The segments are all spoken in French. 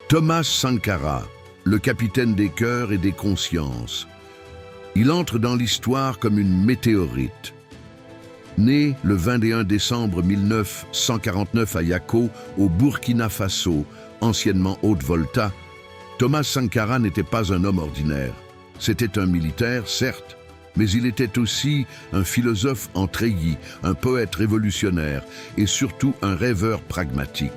Thomas Sankara, le capitaine des cœurs et des consciences. Il entre dans l'histoire comme une météorite. Né le 21 décembre 1949 à Yako, au Burkina Faso, anciennement Haute-Volta, Thomas Sankara n'était pas un homme ordinaire. C'était un militaire, certes, mais il était aussi un philosophe en treillis, un poète révolutionnaire et surtout un rêveur pragmatique.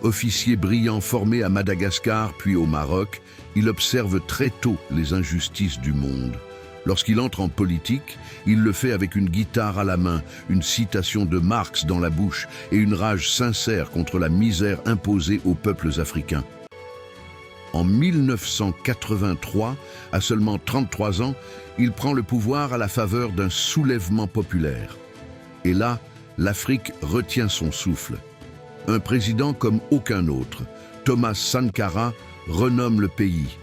Officier brillant formé à Madagascar puis au Maroc, il observe très tôt les injustices du monde. Lorsqu'il entre en politique, il le fait avec une guitare à la main, une citation de Marx dans la bouche et une rage sincère contre la misère imposée aux peuples africains. En 1983, à seulement 33 ans, il prend le pouvoir à la faveur d'un soulèvement populaire. Et là, l'Afrique retient son souffle. Un président comme aucun autre, Thomas Sankara, renomme le pays.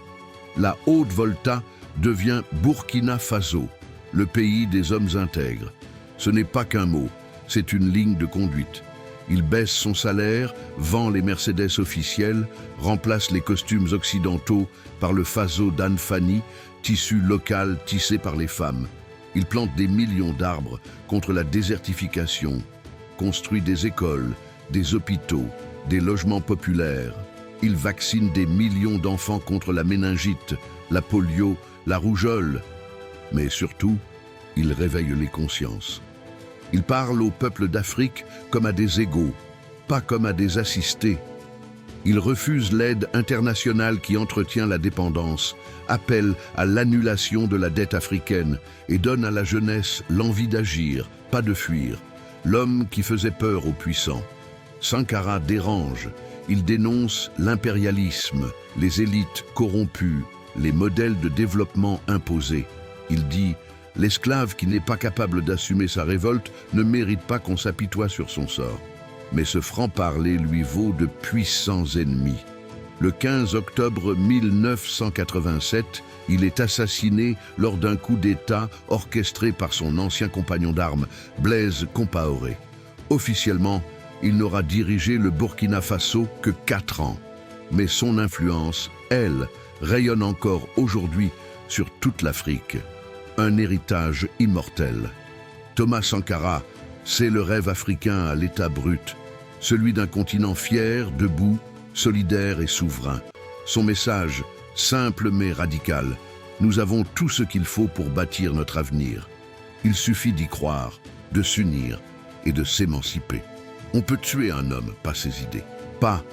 La Haute-Volta devient Burkina Faso, le pays des hommes intègres. Ce n'est pas qu'un mot, c'est une ligne de conduite. Il baisse son salaire, vend les Mercedes officiels, remplace les costumes occidentaux par le faso d'Anne Fanny, tissu local tissé par les femmes. Il plante des millions d'arbres contre la désertification, construit des écoles, des hôpitaux, des logements populaires. Il vaccine des millions d'enfants contre la méningite, la polio, la rougeole. Mais surtout, il réveille les consciences. Il parle au peuple d'Afrique comme à des égaux, pas comme à des assistés. Il refuse l'aide internationale qui entretient la dépendance, appelle à l'annulation de la dette africaine et donne à la jeunesse l'envie d'agir, pas de fuir. L'homme qui faisait peur aux puissants. Sankara dérange. Il dénonce l'impérialisme, les élites corrompues, les modèles de développement imposés. Il dit « L'esclave qui n'est pas capable d'assumer sa révolte ne mérite pas qu'on s'apitoie sur son sort. » Mais ce franc-parler lui vaut de puissants ennemis. Le 15 octobre 1987, il est assassiné lors d'un coup d'État orchestré par son ancien compagnon d'armes, Blaise Compaoré. Officiellement, il n'aura dirigé le Burkina Faso que 4 ans. Mais son influence, elle, rayonne encore aujourd'hui sur toute l'Afrique. Un héritage immortel. Thomas Sankara, c'est le rêve africain à l'état brut, celui d'un continent fier, debout, solidaire et souverain. Son message, simple mais radical, nous avons tout ce qu'il faut pour bâtir notre avenir. Il suffit d'y croire, de s'unir et de s'émanciper. On peut tuer un homme, pas ses idées. Pas